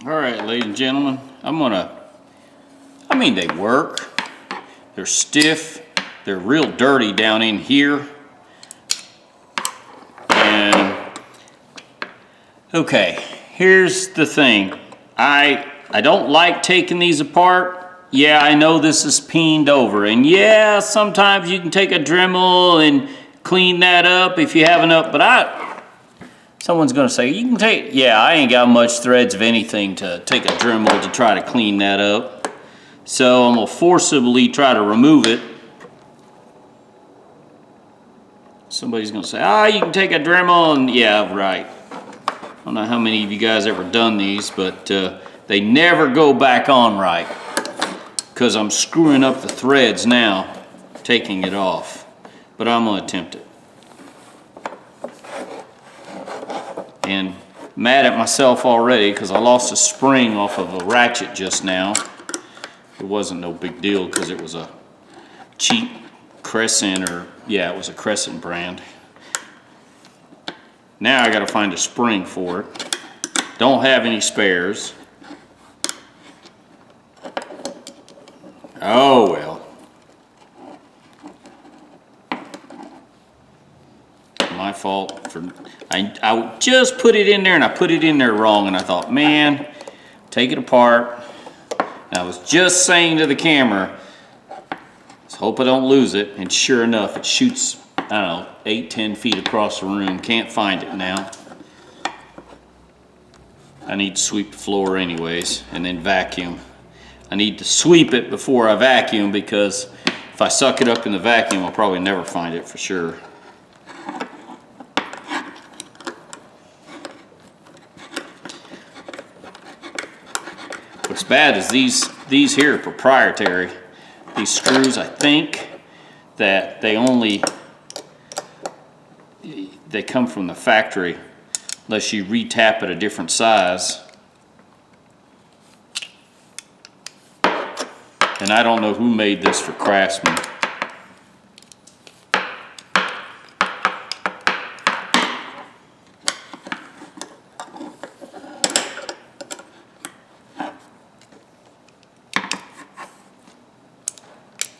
All right, ladies and gentlemen, I mean, they work. They're stiff. They're real dirty down in here. And, okay, here's the thing. I don't like taking these apart. Yeah, I know this is peened over. And yeah, sometimes you can take a Dremel and clean that up if you have enough, but someone's gonna say, you can take, yeah, I ain't got much threads of anything to take a Dremel to try to clean that up. So I'm gonna forcibly try to remove it. Somebody's gonna say, you can take a Dremel, and yeah, right. I don't know how many of you guys ever done these, but they never go back on right, because I'm screwing up the threads now, taking it off. But I'm gonna attempt it. And mad at myself already because I lost a spring off of a ratchet just now. It wasn't no big deal because it was a cheap Crescent, or yeah, it was a Crescent brand. Now I gotta find a spring for it. Don't have any spares. Oh well. My fault for I just put it in there, and I put it in there wrong, and I thought, man, take it apart. And I was just saying to the camera, let's hope I don't lose it, and sure enough, it shoots, I don't know, 8-10 feet across the room. Can't find it now. I need to sweep the floor anyways, and then vacuum. I need to sweep it before I vacuum, because if I suck it up in the vacuum, I'll probably never find it for sure. What's bad is these here are proprietary. These screws, I think that they come from the factory unless you retap it a different size. And I don't know who made this for Craftsman.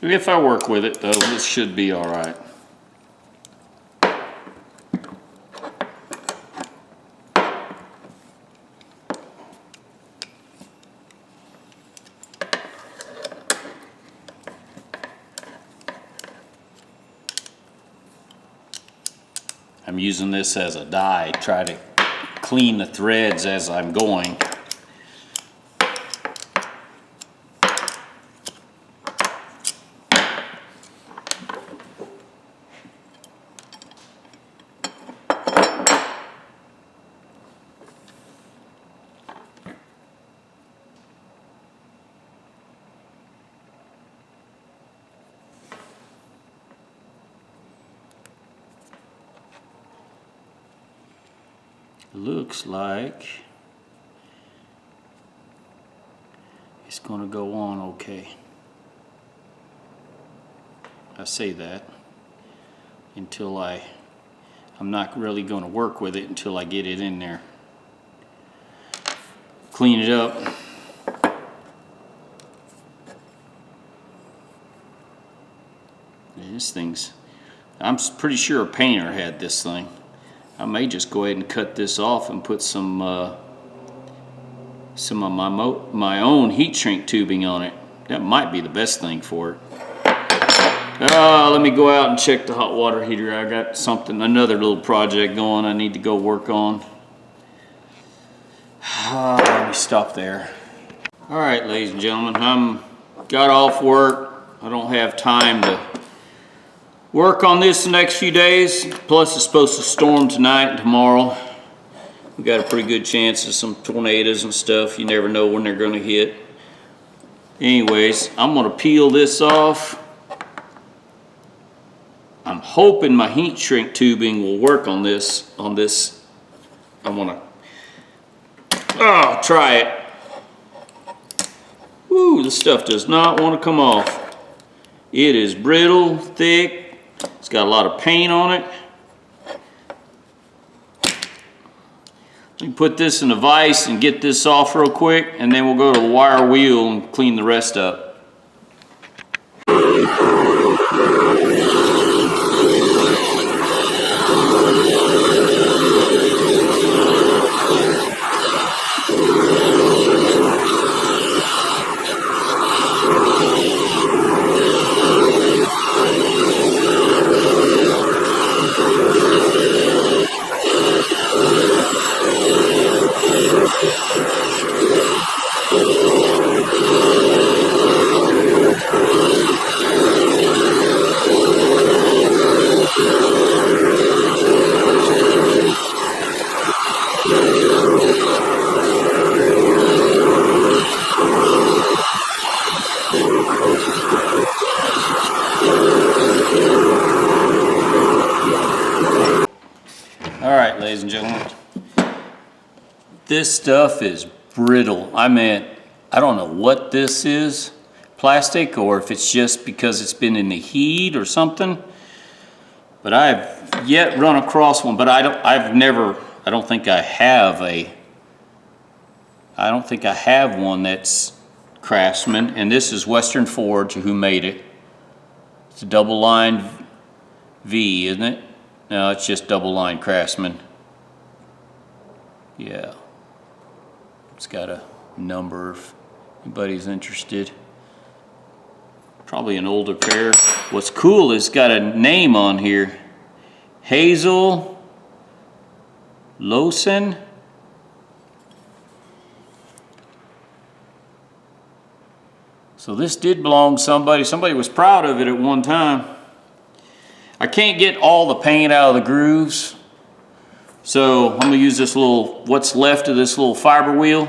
If I work with it though, this should be all right. I'm using this as a die, try to clean the threads as I'm going. Looks like it's going to go on okay. I say that until I'm not really going to work with it until I get it in there. Clean it up. And this thing's, I'm pretty sure a painter had this thing. I may just go ahead and cut this off and put some of my own heat shrink tubing on it. That might be the best thing for it. Let me go out and check the hot water heater. I got another little project going I need to go work on. Let me stop there. All right, ladies and gentlemen, got off work. I don't have time to work on this the next few days. Plus it's supposed to storm tonight and tomorrow. We got a pretty good chance of some tornadoes and stuff. You never know when they're going to hit. Anyways, I'm going to peel this off. I'm hoping my heat shrink tubing will work on this. I want to try it. Woo, this stuff does not want to come off. It is brittle, thick. It's got a lot of paint on it. You put this in a vise and get this off real quick, and then we'll go to the wire wheel and clean the rest up. Alright, ladies and gentlemen, this stuff is brittle. I don't know what this is, plastic, or if it's just because it's been in the heat or something, but I've yet run across one, but I don't think I have one that's Craftsman, and this is Western Forge who made it. It's a double line V, isn't it? No, it's just double line Craftsman. Yeah. It's got a number if anybody's interested. Probably an older pair. What's cool is it's got a name on here. Hazel Lawson. So this did belong to somebody. Somebody was proud of it at one time. I can't get all the paint out of the grooves, so I'm gonna use this little, what's left of this little fiber wheel.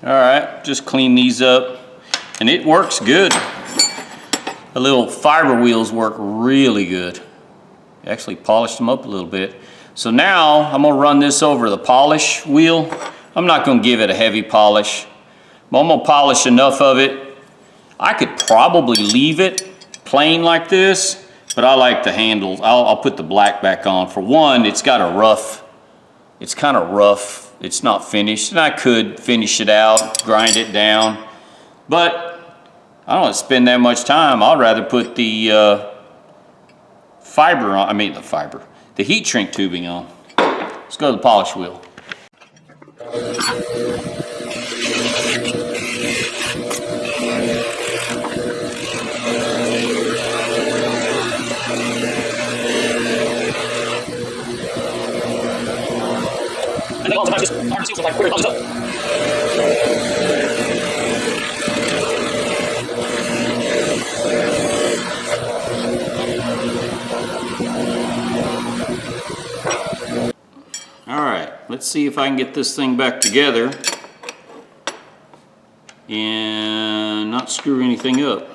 Alright, just clean these up, and it works good. The little fiber wheels work really good. Actually polished them up a little bit. So now I'm going to run this over the polish wheel. I'm not going to give it a heavy polish, but I'm going to polish enough of it. I could probably leave it plain like this, but I like the handles. I'll put the black back on. For one, it's got a rough, it's kind of rough. It's not finished, and I could finish it out, grind it down, but I don't want to spend that much time. I'd rather put the fiber on, the heat shrink tubing on. Let's go to the polish wheel. And then oftentimes just hard to see like where it comes up. Alright, let's see if I can get this thing back together and not screw anything up.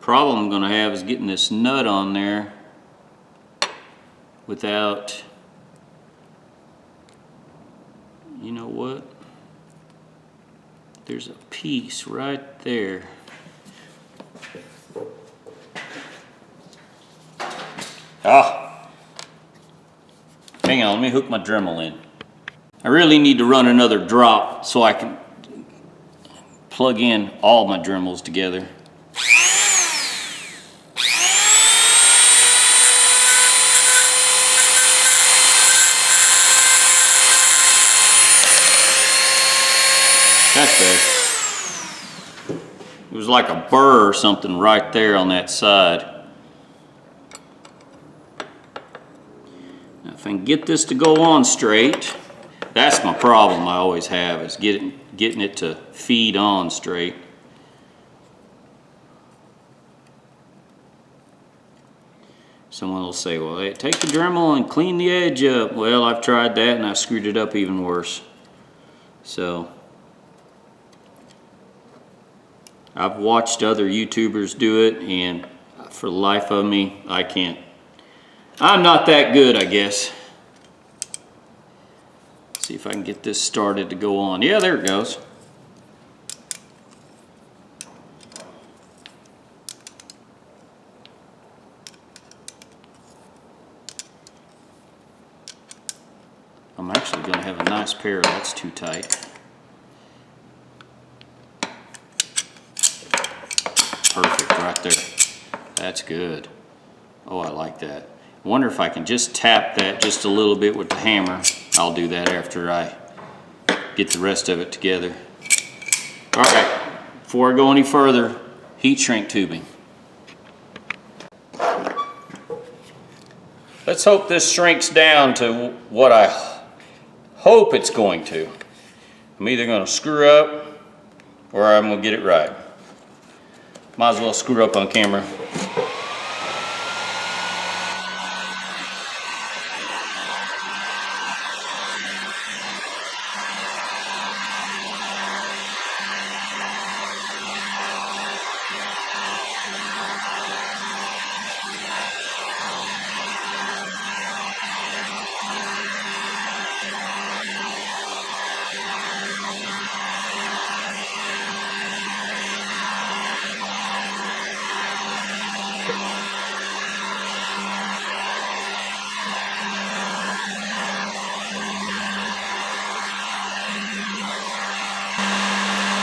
Problem I'm going to have is getting this nut on there without, you know what, there's a piece right there. Hang on, let me hook my Dremel in. I really need to run another drop so I can plug in all my Dremels together. That's better. It was like a burr or something right there on that side. Now if I can get this to go on straight, that's my problem I always have, is getting it to feed on straight. Someone will say, well, hey, take the Dremel and clean the edge up. Well, I've tried that and I screwed it up even worse. So I've watched other YouTubers do it, and for the life of me, I can't. I'm not that good, I guess. Let's see if I can get this started to go on. Yeah, there it goes. I'm actually going to have a nice pair. That's too tight. Perfect right there. That's good. Oh, I like that. I wonder if I can just tap that just a little bit with the hammer. I'll do that after I get the rest of it together. All right, before I go any further, heat shrink tubing. Let's hope this shrinks down to what I hope it's going to. I'm either going to screw up or I'm going to get it right. Might as well screw up on camera.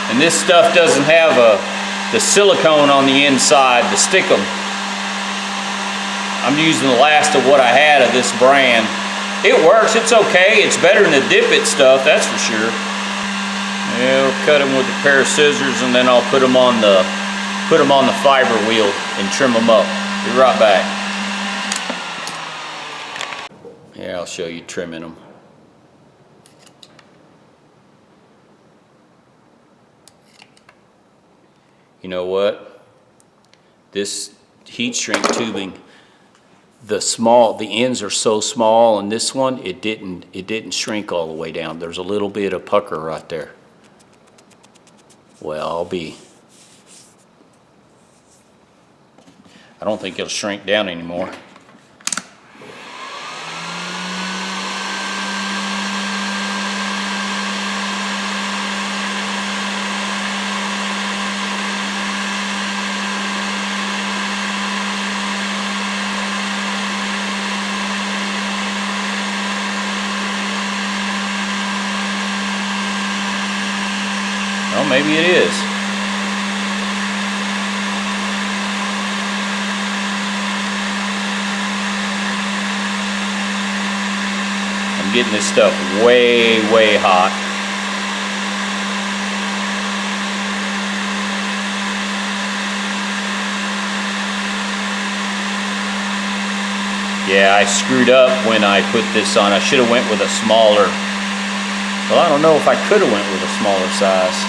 And this stuff doesn't have the silicone on the inside to stick them. I'm using the last of what I had of this brand. It works, it's okay. It's better than the dip it stuff, that's for sure. Yeah, we'll cut them with a pair of scissors and then I'll put them on the fiber wheel and trim them up. Be right back. Yeah, I'll show you trimming them. You know what? This heat shrink tubing, the ends are so small, and this one it didn't shrink all the way down. There's a little bit of pucker right there. Well, I don't think it'll shrink down anymore. Well, maybe it is. I'm getting this stuff way, way hot. Yeah, I screwed up when I put this on. I should have went with a smaller. Well, I don't know if I could have went with a smaller size.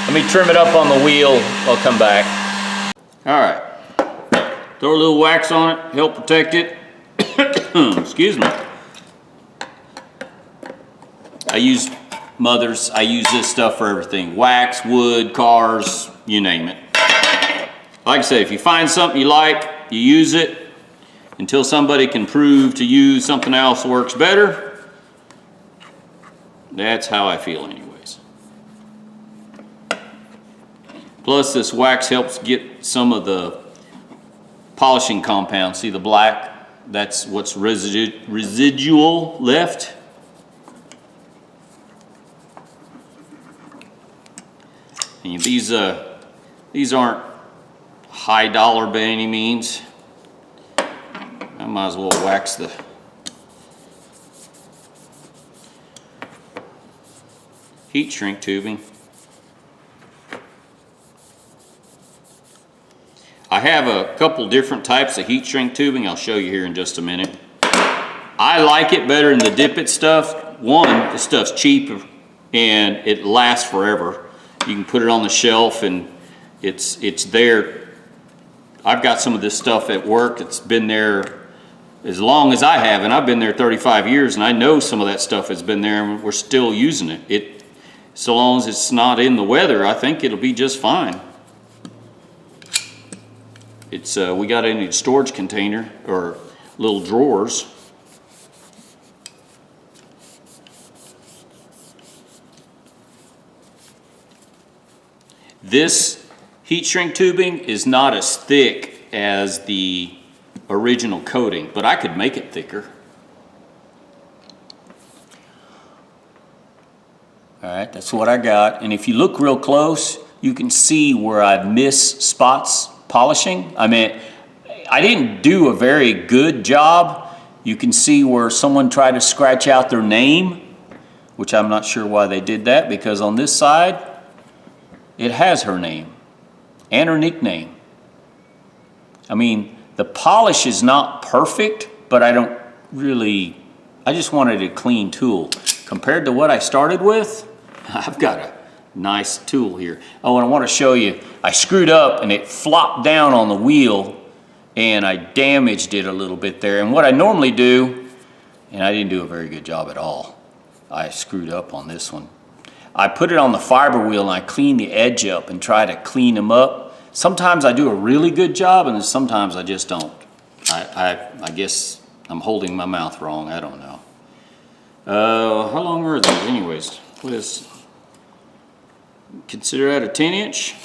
Let me trim it up on the wheel. I'll come back. All right. Throw a little wax on it, help protect it. Excuse me. I use this stuff for everything. Wax, wood, cars, you name it. Like I said, if you find something you like, you use it until somebody can prove to you something else works better. That's how I feel anyways. Plus this wax helps get some of the polishing compound. See the black? That's what's residual left. And these aren't high dollar by any means. I might as well wax the heat shrink tubing. I have a couple different types of heat shrink tubing. I'll show you here in just a minute. I like it better than the dip it stuff. One, the stuff's cheaper and it lasts forever. You can put it on the shelf and it's there. I've got some of this stuff at work. It's been there as long as I have, and I've been there 35 years, and I know some of that stuff has been there and we're still using it. So long as it's not in the weather, I think it'll be just fine. We got it in a storage container or little drawers. This heat shrink tubing is not as thick as the original coating, but I could make it thicker. All right, that's what I got. And if you look real close, you can see where I miss spots polishing. I mean, I didn't do a very good job. You can see where someone tried to scratch out their name, which I'm not sure why they did that, because on this side, it has her name and her nickname. I mean, the polish is not perfect, but I just wanted a clean tool. Compared to what I started with, I've got a nice tool here. Oh, and I want to show you, I screwed up and it flopped down on the wheel and I damaged it a little bit there. And what I normally do, and I didn't do a very good job at all. I screwed up on this one. I put it on the fiber wheel and I clean the edge up and try to clean them up. Sometimes I do a really good job and sometimes I just don't. I guess I'm holding my mouth wrong, I don't know. How long are these anyways? What is, consider that a 10-inch?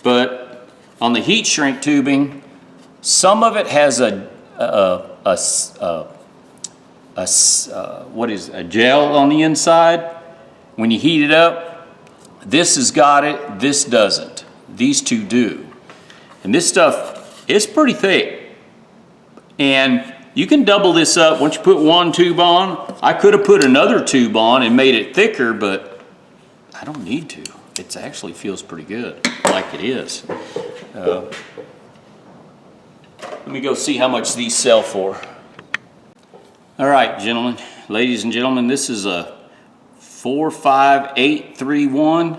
But on the heat shrink tubing, some of it has a gel on the inside. When you heat it up, this has got it, this doesn't. These two do. And this stuff is pretty thick. And you can double this up. Once you put one tube on, I could have put another tube on and made it thicker, but I don't need to. It actually feels pretty good, like it is. Let me go see how much these sell for. All right, gentlemen, ladies and gentlemen, this is a 45831,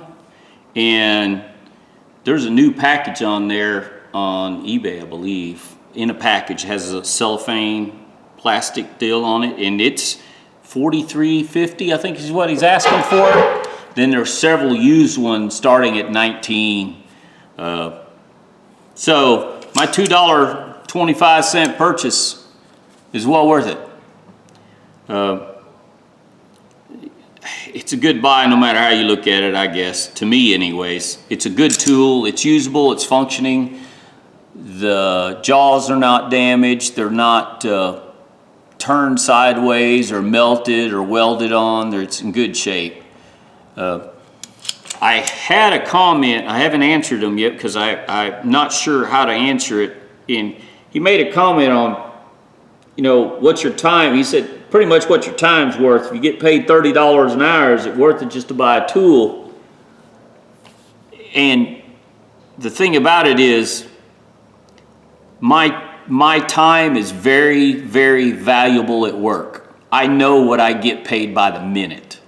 and there's a new package on there on eBay, I believe. In a package, has a cellophane plastic deal on it, and it's $43.50, I think is what he's asking for. Then there's several used ones starting at $19. So my $2.25 purchase is well worth it. It's a good buy no matter how you look at it, I guess, to me anyways. It's a good tool, it's usable, it's functioning. The jaws are not damaged. They're not turned sideways or melted or welded on. It's in good shape. I had a comment. I haven't answered them yet because I'm not sure how to answer it. And he made a comment on, you know, what's your time? He said, pretty much what your time's worth. If you get paid $30 an hour, is it worth it just to buy a tool? And the thing about it is, my time is very, very valuable at work. I know what I get paid by the minute.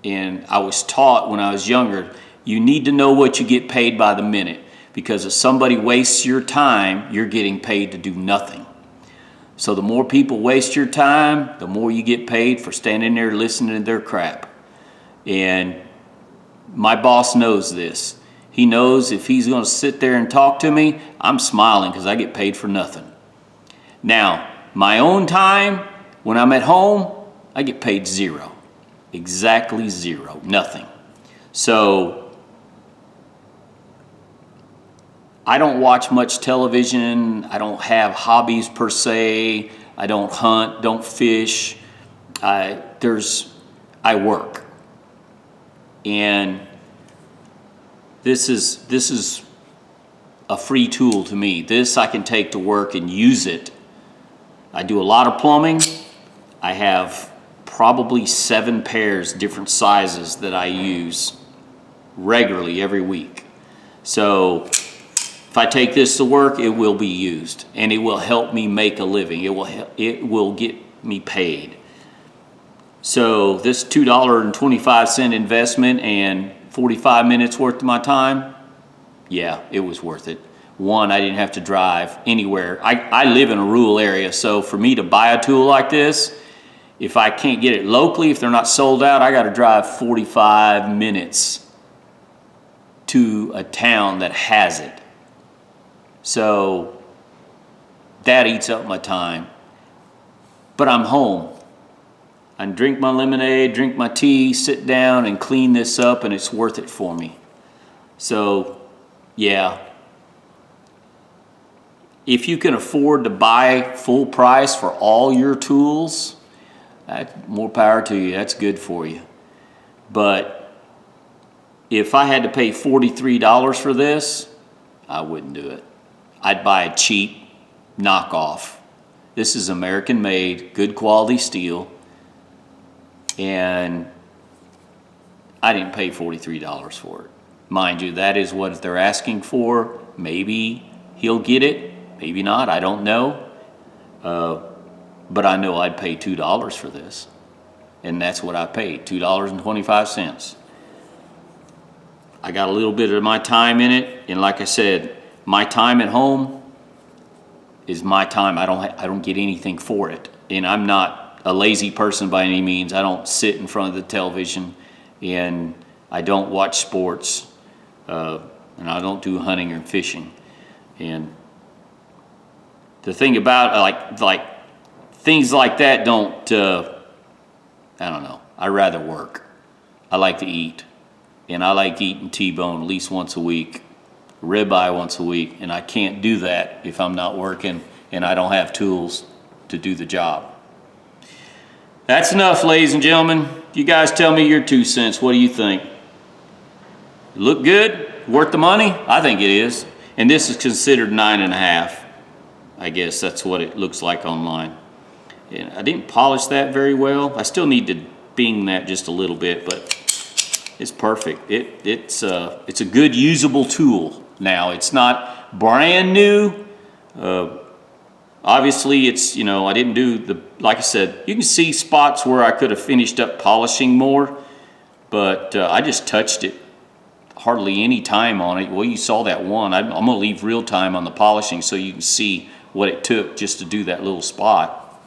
And I was taught when I was younger, you need to know what you get paid by the minute, because if somebody wastes your time, you're getting paid to do nothing. So the more people waste your time, the more you get paid for standing there listening to their crap. And my boss knows this. He knows if he's going to sit there and talk to me, I'm smiling because I get paid for nothing. Now, my own time, when I'm at home, I get paid zero. Exactly zero. Nothing. So, I don't watch much television. I don't have hobbies per se. I don't hunt, don't fish. I work. And this is a free tool to me. This I can take to work and use it. I do a lot of plumbing. I have probably 7 pairs, different sizes that I use regularly every week. So if I take this to work, it will be used and it will help me make a living. It will get me paid. So this $2.25 investment and 45 minutes worth of my time, yeah, it was worth it. One, I didn't have to drive anywhere. I live in a rural area, so for me to buy a tool like this, if I can't get it locally, if they're not sold out, I got to drive 45 minutes to a town that has it. So that eats up my time. But I'm home. I can drink my lemonade, drink my tea, sit down and clean this up, and it's worth it for me. So, yeah. If you can afford to buy full price for all your tools, more power to you. That's good for you. But if I had to pay $43 for this, I wouldn't do it. I'd buy a cheap knockoff. This is American made, good quality steel. And I didn't pay $43 for it. Mind you, that is what they're asking for. Maybe he'll get it, maybe not, I don't know. But I know I'd pay $2 for this. And that's what I paid, $2.25. I got a little bit of my time in it, and like I said, my time at home is my time. I don't get anything for it. And I'm not a lazy person by any means. I don't sit in front of the television, and I don't watch sports, and I don't do hunting or fishing. And the thing about like things like that don't, I don't know. I rather work. I like to eat, and I like eating T-bone at least once a week, ribeye once a week, and I can't do that if I'm not working and I don't have tools to do the job. That's enough, ladies and gentlemen. You guys tell me your 2 cents. What do you think? Look good? Worth the money? I think it is. And this is considered 9.5. I guess that's what it looks like online. And I didn't polish that very well. I still need to bing that just a little bit, but it's perfect. It's a good usable tool now. It's not brand new. Obviously, it's, you know, I didn't do the, like I said, you can see spots where I could have finished up polishing more, but I just touched it. Hardly any time on it. Well, you saw that one. I'm going to leave real time on the polishing so you can see what it took just to do that little spot.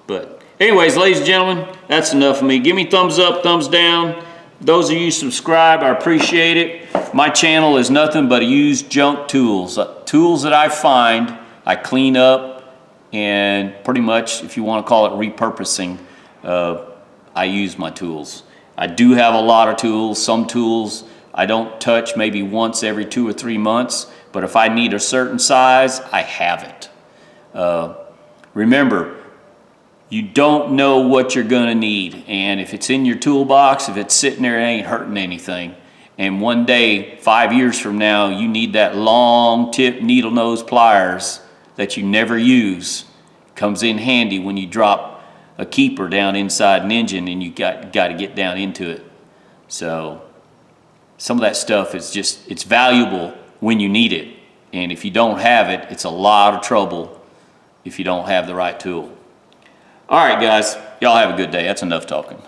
But anyways, ladies and gentlemen, that's enough of me. Give me thumbs up, thumbs down. Those of you subscribe, I appreciate it. My channel is nothing but used junk tools. Tools that I find, I clean up, and pretty much, if you want to call it repurposing, I use my tools. I do have a lot of tools. Some tools I don't touch maybe once every 2 or 3 months, but if I need a certain size, I have it. Remember, you don't know what you're gonna need, and if it's in your toolbox, if it's sitting there, it ain't hurting anything. And one day, 5 years from now, you need that long tip needle nose pliers that you never use. Comes in handy when you drop a keeper down inside an engine and you got to get down into it. So some of that stuff is just, it's valuable when you need it. And if you don't have it, it's a lot of trouble if you don't have the right tool. All right, guys, y'all have a good day. That's enough talking.